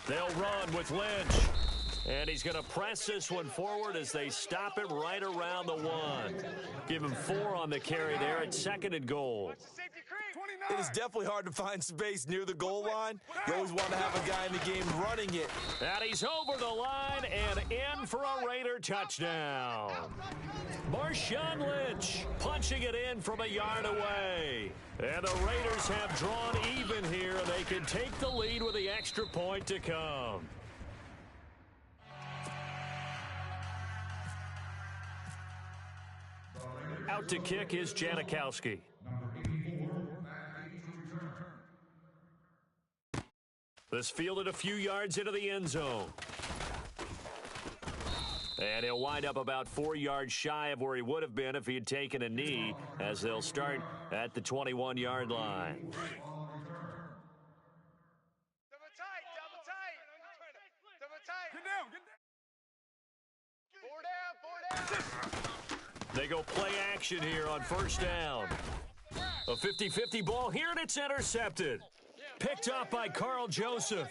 They'll run with Lynch. And he's going to press this one forward as they stop it right around the 1. Give him 4 on the carry there at 2nd and goal. It is definitely hard to find space near the goal line. You always want to have a guy in the game running it. And he's over the line and in for a Raider touchdown. Marshawn Lynch punching it in from a yard away. And the Raiders have drawn even here. They can take the lead with the extra point to come. Out to kick is Janikowski. This fielded a few yards into the end zone. And he'll wind up about 4 yards shy of where he would have been if he had taken a knee, as they'll start at the 21-yard line. Double tight, double tight. Double tight. Get down, get down. 4 down. They go play action here on first down. A 50-50 ball here, and it's intercepted. Picked up by Carl Joseph.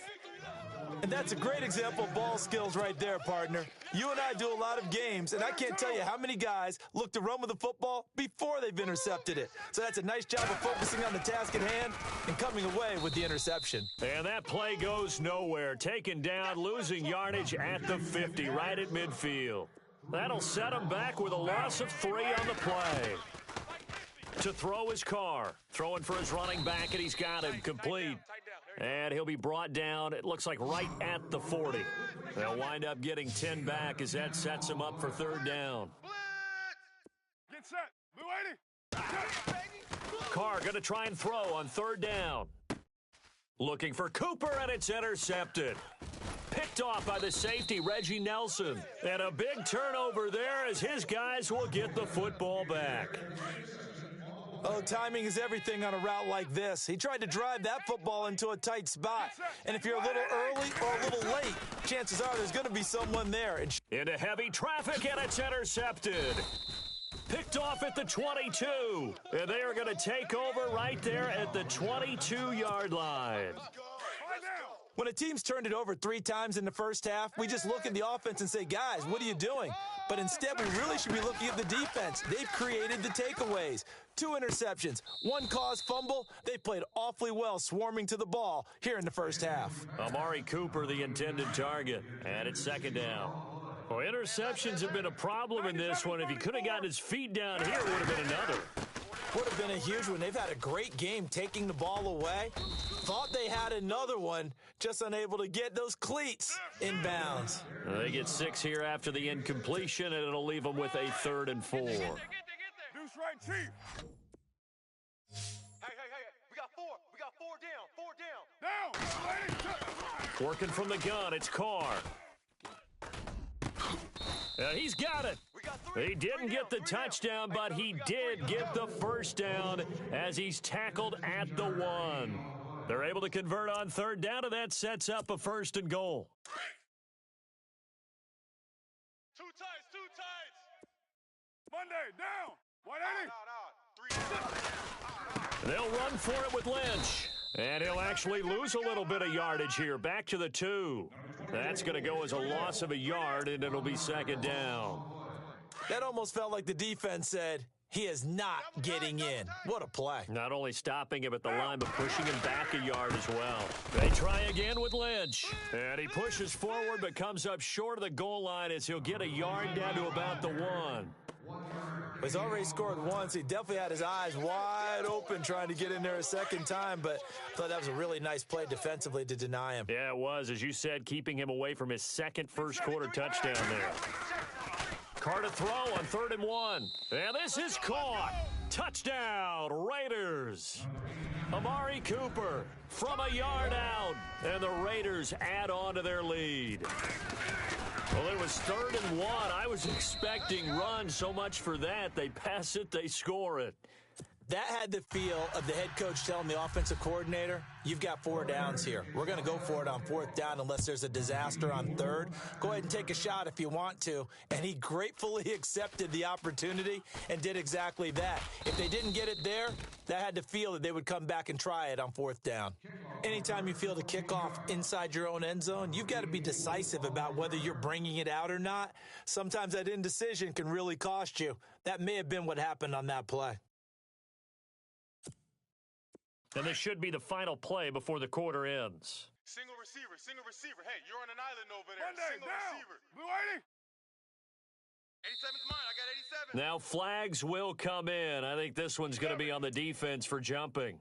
And that's a great example of ball skills right there, partner. You and I do a lot of games, and I can't tell you how many guys look to run with the football before they've intercepted it. So that's a nice job of focusing on the task at hand and coming away with the interception. And that play goes nowhere. Taken down, losing yardage at the 50, right at midfield. That'll set him back with a loss of 3 on the play. To throw his Carr. Throwing for his running back, and he's got him complete. And he'll be brought down, it looks like, right at the 40. They'll wind up getting 10 back as that sets him up for 3rd down. Get set. Blue 80. Carr going to try and throw on 3rd down. Looking for Cooper, and it's intercepted. Picked off by the safety, Reggie Nelson. And a big turnover there as his guys will get the football back. Oh, timing is everything on a route like this. He tried to drive that football into a tight spot. And if you're a little early or a little late, chances are there's going to be someone there. Into heavy traffic, and it's intercepted. Picked off at the 22. And they are going to take over right there at the 22-yard line. When a team's turned it over 3 times in the first half, we just look at the offense and say, guys, what are you doing? But instead, we really should be looking at the defense. They've created the takeaways. 2 interceptions, 1 caused fumble. They played awfully well swarming to the ball here in the first half. Amari Cooper, the intended target, and it's 2nd down. Well, interceptions have been a problem in this one. If he could have gotten his feet down here, it would have been another. Would have been a huge one. They've had a great game taking the ball away. Thought they had another one, just unable to get those cleats in bounds. They get 6 here after the incompletion, and it'll leave them with a 3rd and 4. Deuce right, Chief. Hey, we got 4. We got 4 down. 4 down. Working from the gun, it's Carr. He's got it. He didn't get the touchdown, but he did get the first down as he's tackled at the 1. They're able to convert on 3rd down, and that sets up a 1st and goal. 2 tights. Monday, down. 180. They'll run for it with Lynch. And he'll actually lose a little bit of yardage here. Back to the 2. That's going to go as a loss of a yard, and it'll be 2nd down. That almost felt like the defense said, he is not getting in. What a play. Not only stopping him at the line, but pushing him back a yard as well. They try again with Lynch. And he pushes forward, but comes up short of the goal line as he'll get a yard down to about the 1. He's already scored once. He definitely had his eyes wide open trying to get in there a 2nd time, but I thought that was a really nice play defensively to deny him. Yeah, it was. As you said, keeping him away from his 2nd first-quarter touchdown there. Carr to throw on 3rd and 1. And this is caught. Touchdown, Raiders. Amari Cooper from a yard out. And the Raiders add on to their lead. Well, it was 3rd and 1. I was expecting run, so much for that. They pass it, they score it. That had the feel of the head coach telling the offensive coordinator, you've got 4 downs here. We're going to go for it on 4th down unless there's a disaster on 3rd. Go ahead and take a shot if you want to. And he gratefully accepted the opportunity and did exactly that. If they didn't get it there, that had to feel that they would come back and try it on 4th down. Anytime you feel the kickoff inside your own end zone, you've got to be decisive about whether you're bringing it out or not. Sometimes that indecision can really cost you. That may have been what happened on that play. And this should be the final play before the quarter ends. Single receiver, single receiver. Hey, you're on an island over there. Single down. receiver. Blue 80. 87's mine. I got 87. Now flags will come in. I think this one's going to be on the defense for jumping.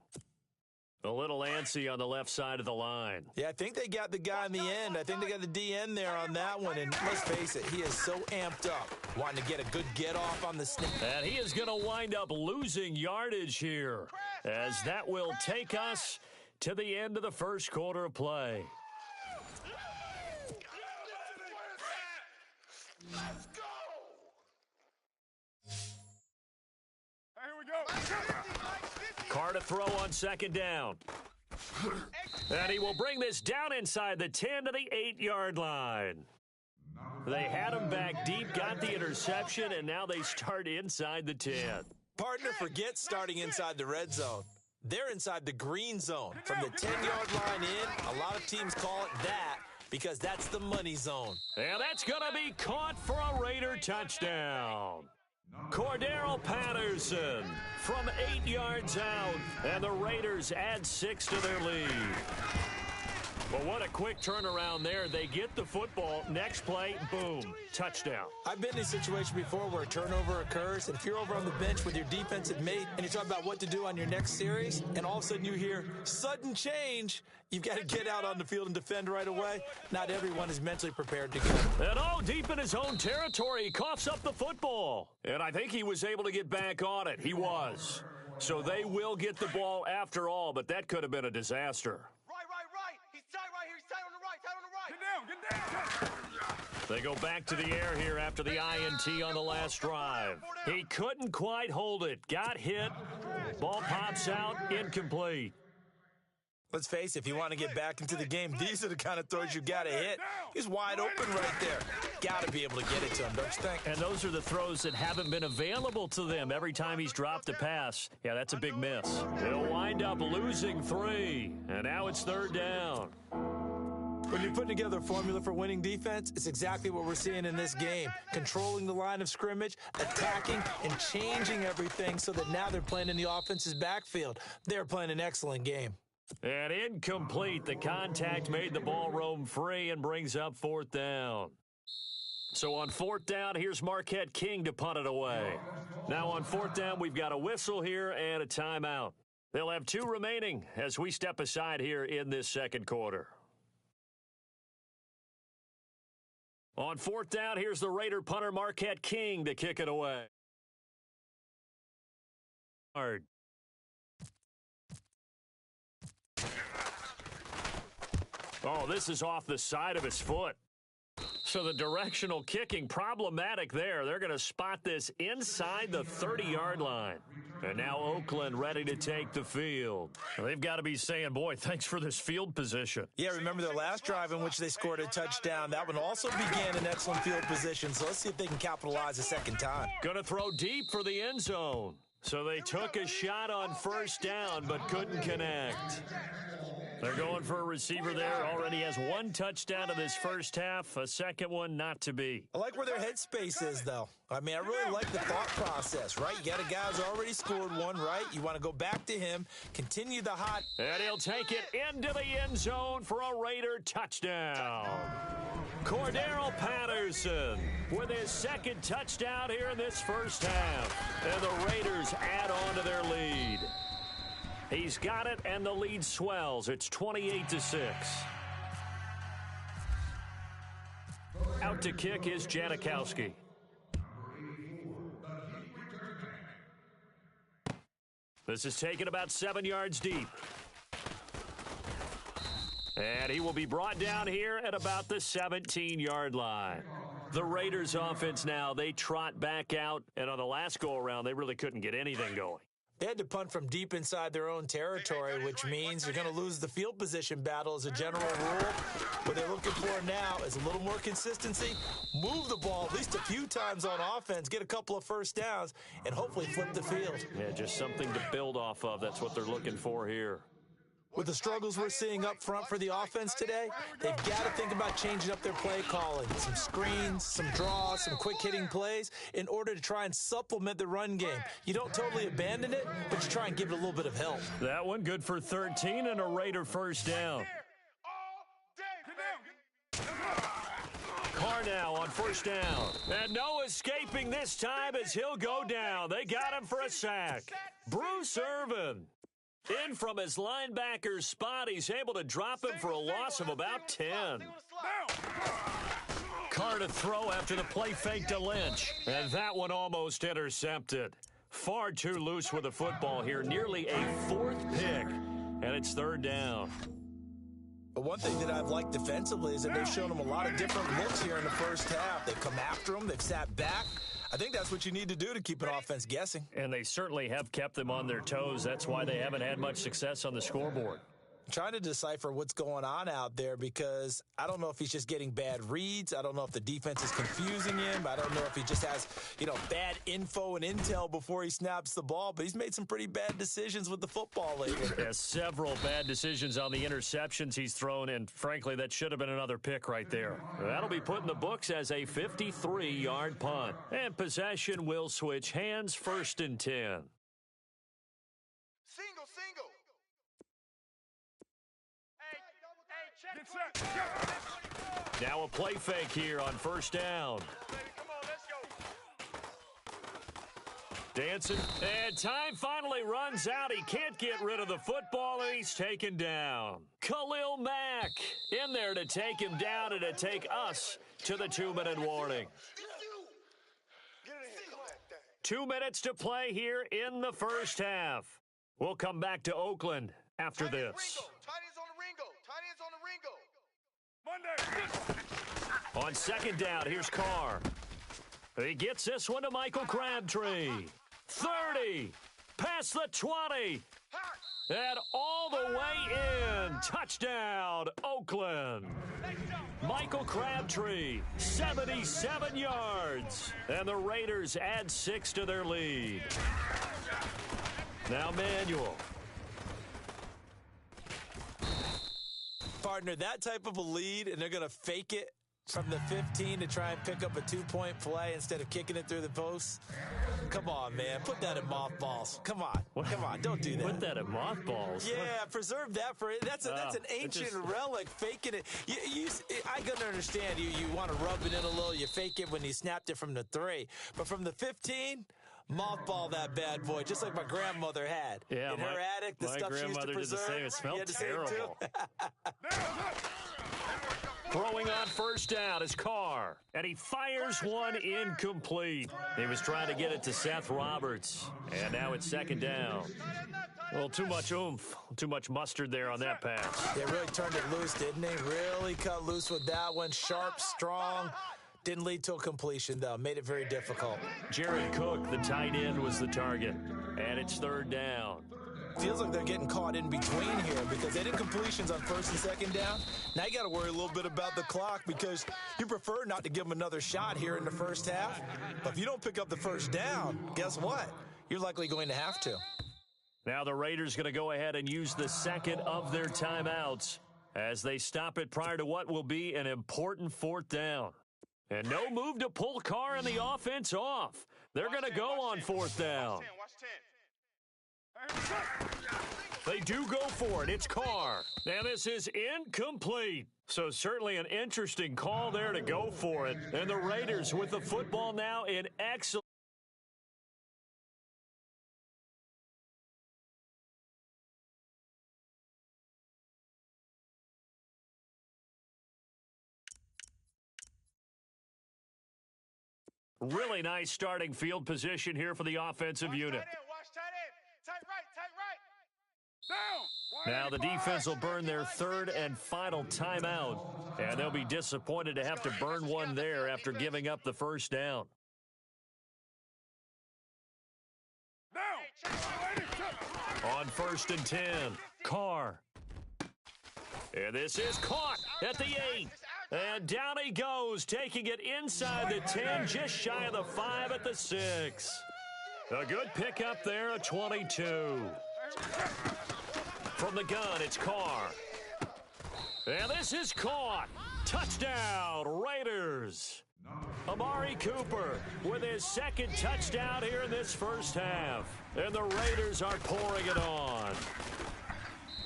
A little antsy on the left side of the line. Yeah, I think they got the guy in the end. I think they got the DN there on that one. And let's face it, he is so amped up, wanting to get a good get-off on the snap. And he is going to wind up losing yardage here, as that will take us to the end of the first quarter of play. Let's go. Here we go. Carr to throw on 2nd down. And he will bring this down inside the 10 to the 8-yard line. They had him back deep, got the interception, and now they start inside the 10. Partner forgets starting inside the red zone. They're inside the green zone. From the 10-yard line in, a lot of teams call it that because that's the money zone. And that's going to be caught for a Raider touchdown. Cordero Patterson from 8 yards out, and the Raiders add 6 to their lead. But what a quick turnaround there. They get the football. Next play, boom, touchdown. I've been in a situation before where a turnover occurs, and if you're over on the bench with your defensive mate and you talk about what to do on your next series, and all of a sudden you hear sudden change, you've got to get out on the field and defend right away. Not everyone is mentally prepared to go. And deep in his own territory, he coughs up the football. And I think he was able to get back on it. He was. So they will get the ball after all, but that could have been a disaster. Right. He's tight right here. He's tight on the right. Get down. They go back to the air here after the INT on the last drive. He couldn't quite hold it. Got hit. Ball pops out. Incomplete. Let's face it, if you want to get back into the game, these are the kind of throws you got to hit. He's wide open right there. Got to be able to get it to him, don't you think? And those are the throws that haven't been available to them every time he's dropped a pass. Yeah, that's a big miss. They'll wind up losing 3, and now it's 3rd down. When you're putting together a formula for winning defense, it's exactly what we're seeing in this game. Controlling the line of scrimmage, attacking, and changing everything so that now they're playing in the offense's backfield. They're playing an excellent game. And incomplete. The contact made the ball roam free and brings up 4th down. So on 4th down, here's Marquette King to punt it away. Now on 4th down, we've got a whistle here and a timeout. They'll have 2 remaining as we step aside here in this second quarter. On 4th down, here's the Raider punter Marquette King to kick it away. Hard. Oh, this is off the side of his foot. So the directional kicking problematic there. They're going to spot this inside the 30-yard line. And now Oakland ready to take the field. They've got to be saying, boy, thanks for this field position. Yeah, remember their last drive in which they scored a touchdown. That one also began in excellent field position. So let's see if they can capitalize a second time. Going to throw deep for the end zone. So they took a shot on 1st down but couldn't connect. They're going for a receiver there. Already has 1 touchdown in this first half. A second one not to be. I like where their headspace is, though. I mean, I really like the thought process, right? You got a guy who's already scored 1, right? You want to go back to him, continue the hot. And he'll take it into the end zone for a Raider touchdown. Cordero Patterson with his 2nd touchdown here in this first half. And the Raiders add on to their lead. He's got it, and the lead swells. It's 28-6. Out to kick is Janikowski. This is taken about 7 yards deep. And he will be brought down here at about the 17-yard line. The Raiders offense now, they trot back out, and on the last go-around, they really couldn't get anything going. They had to punt from deep inside their own territory, which means you're going to lose the field position battle as a general rule. What they're looking for now is a little more consistency, move the ball at least a few times on offense, get a couple of first downs, and hopefully flip the field. Yeah, just something to build off of. That's what they're looking for here. With the struggles we're seeing up front for the offense today, they've got to think about changing up their play calling. Some screens, some draws, some quick-hitting plays in order to try and supplement the run game. You don't totally abandon it, but you try and give it a little bit of help. That one good for 13 and a Raider first down. Carr now on first down. And no escaping this time as he'll go down. They got him for a sack. Bruce Irvin. In from his linebacker's spot, he's able to drop him for a loss of about 10. Carr to throw after the play fake to Lynch. And that one almost intercepted. Far too loose with the football here. Nearly a fourth pick. And it's third down. But one thing that I've liked defensively is that they've shown them a lot of different looks here in the first half. They've come after them. They've sat back. I think that's what you need to do to keep an offense guessing. And they certainly have kept them on their toes. That's why they haven't had much success on the scoreboard. I'm trying to decipher what's going on out there because I don't know if he's just getting bad reads. I don't know if the defense is confusing him. I don't know if he just has, bad info and intel before he snaps the ball. But he's made some pretty bad decisions with the football lately. Has several bad decisions on the interceptions he's thrown, and frankly, that should have been another pick right there. That'll be put in the books as a 53-yard punt. And possession will switch hands, first and 10. Single. Now a play fake here on first down. Come on, let's go. Dancing, and time finally runs out. He can't get rid of the football, and he's taken down. Khalil Mack in there to take him down and to take us to the 2-minute warning. 2 minutes to play here in the first half. We'll come back to Oakland after this. On second down, here's Carr. He gets this one to Michael Crabtree. 30, past the 20, and all the way in. Touchdown, Oakland. Michael Crabtree, 77 yards. And the Raiders add 6 to their lead. Now Manuel. Partner, that type of a lead, and they're going to fake it from the 15 to try and pick up a 2-point play instead of kicking it through the post. Come on, man. Put that in mothballs. Come on. Don't do that. Put that in mothballs? Yeah, preserve that for it. That's an ancient relic, faking it. I can understand you want to rub it in a little. You fake it when you snapped it from the 3. But from the 15... mothball that bad boy, just like my grandmother had. Yeah, in her attic, the stuff she used to preserve. Did the same. It smelled terrible. Throwing on first down is Carr, and he fires one incomplete. He was trying to get it to Seth Roberts, and now it's second down. Well, too much oomph, too much mustard there on that pass. They really turned it loose, didn't they? Really cut loose with that one. Sharp, strong. Didn't lead to a completion, though. Made it very difficult. Jared Cook, the tight end, was the target. And it's third down. Feels like they're getting caught in between here because they did completions on first and second down. Now you got to worry a little bit about the clock because you prefer not to give them another shot here in the first half. But if you don't pick up the first down, guess what? You're likely going to have to. Now the Raiders going to go ahead and use the second of their timeouts as they stop it prior to what will be an important fourth down. And no move to pull Carr and the offense off. They're going to go on fourth down. They do go for it. It's Carr. Now this is incomplete. So certainly an interesting call there to go for it. And the Raiders with the football now in excellent. Really nice starting field position here for the offensive unit. Now the defense will burn their third and final timeout, and they'll be disappointed to have to burn one there after giving up the first down. On 1st and 10, Carr. And this is caught at the 8. And down he goes, taking it inside the 10, just shy of the 5 at the 6. A good pickup there, a 22. From the gun, it's Carr. And this is caught. Touchdown, Raiders. Amari Cooper with his second touchdown here in this first half. And the Raiders are pouring it on.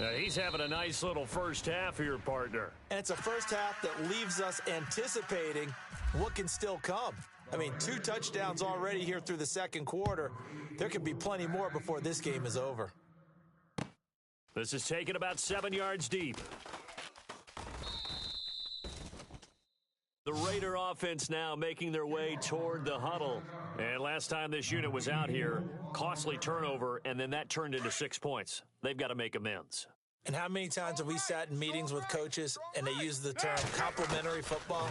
Now, he's having a nice little first half here, partner. And it's a first half that leaves us anticipating what can still come. I mean, 2 touchdowns already here through the second quarter. There could be plenty more before this game is over. This is taken about 7 yards deep. The Raider offense now making their way toward the huddle. And last time this unit was out here, costly turnover, and then that turned into 6 points. They've got to make amends. And how many times have we sat in meetings with coaches and they use the term complementary football?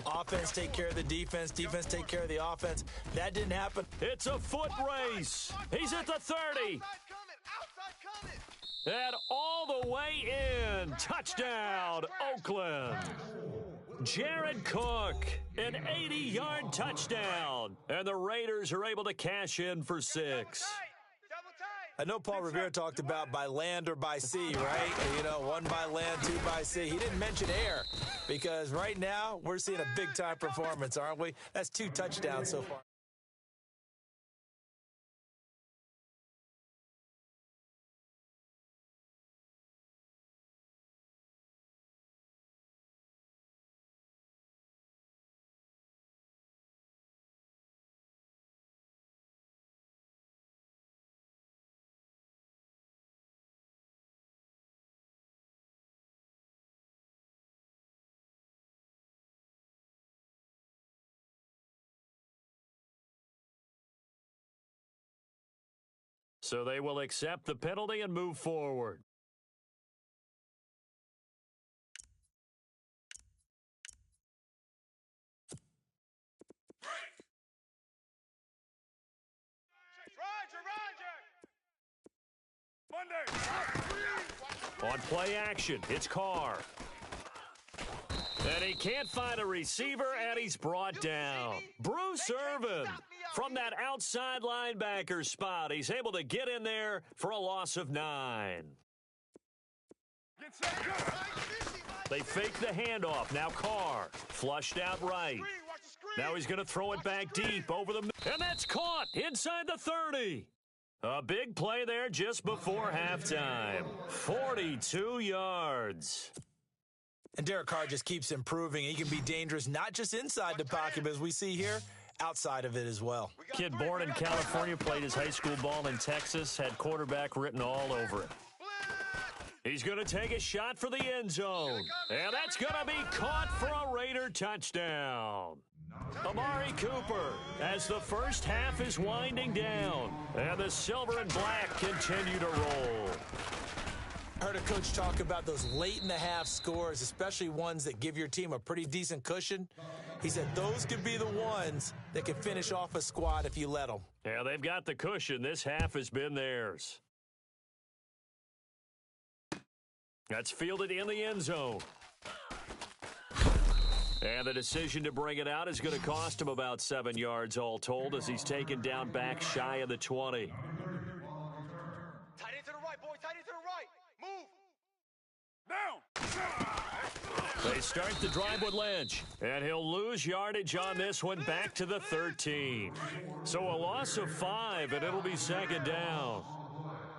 Offense take care of the defense, defense take care of the offense. That didn't happen. It's a foot race. He's at the 30. And all the way in. Touchdown, Oakland. Jared Cook, an 80-yard touchdown. And the Raiders are able to cash in for 6. I know Paul Revere talked about by land or by sea, right? You know, 1 by land, 2 by sea. He didn't mention air because right now we're seeing a big-time performance, aren't we? That's 2 touchdowns so far. So they will accept the penalty and move forward. On play action, it's Carr. And he can't find a receiver, and he's brought down. Bruce Irvin from that outside linebacker spot. He's able to get in there for a loss of 9. They fake the handoff. Now Carr flushed out right. Now he's going to throw it back deep over the... And that's caught inside the 30. A big play there just before halftime. 42 yards. And Derek Carr just keeps improving. He can be dangerous not just inside the pocket, but as we see here, outside of it as well. Kid born in California, played his high school ball in Texas, had quarterback written all over it. He's going to take a shot for the end zone. And that's going to be caught for a Raider touchdown. Amari Cooper as the first half is winding down. And the silver and black continue to roll. I heard a coach talk about those late-in-the-half scores, especially ones that give your team a pretty decent cushion. He said those could be the ones that can finish off a squad if you let them. Yeah, they've got the cushion. This half has been theirs. That's fielded in the end zone. And the decision to bring it out is going to cost him about 7 yards all told as he's taken down back shy of the 20. Tight end to the right, boy. Tight end to the right. Move. They start the drive with Lynch, and he'll lose yardage on this one back to the 13. So a loss of 5, and it'll be second down.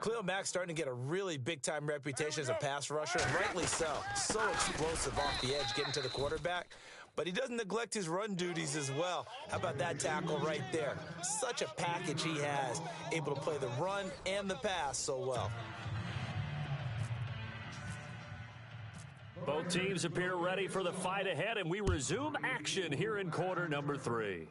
Khalil Mack's starting to get a really big-time reputation as a pass rusher, and rightly so. So explosive off the edge getting to the quarterback. But he doesn't neglect his run duties as well. How about that tackle right there? Such a package he has, able to play the run and the pass so well. Both teams appear ready for the fight ahead, and we resume action here in quarter number 3.